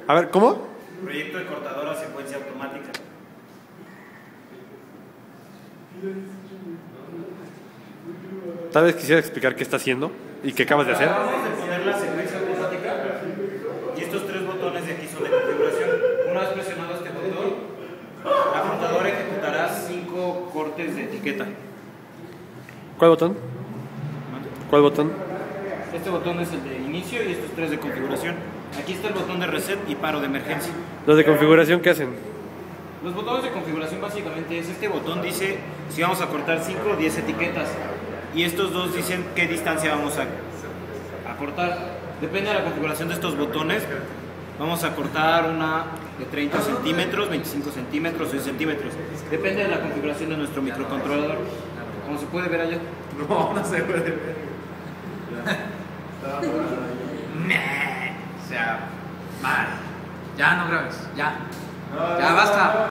A ver, ¿cómo? Proyecto de cortadora secuencia automática. Tal vez quisiera explicar qué está haciendo y qué acabas de hacer. Acabamos de poner la secuencia automática y estos tres botones de aquí son de configuración. Una vez presionado este botón, la cortadora ejecutará 5 cortes de etiqueta. ¿Cuál botón? ¿Cuál botón? Este botón es el de inicio y estos tres de configuración. Aquí está el botón de reset y paro de emergencia. ¿Los de configuración qué hacen? Los botones de configuración básicamente es este botón dice si vamos a cortar 5 o 10 etiquetas y estos dos dicen qué distancia vamos a cortar. Depende de la configuración de estos botones, vamos a cortar una de 30 centímetros, 25 centímetros, 6 centímetros. Depende de la configuración de nuestro microcontrolador. Como se puede ver allá. No se puede ver. O sea, mal. Ya no grabes, ya. Ya basta.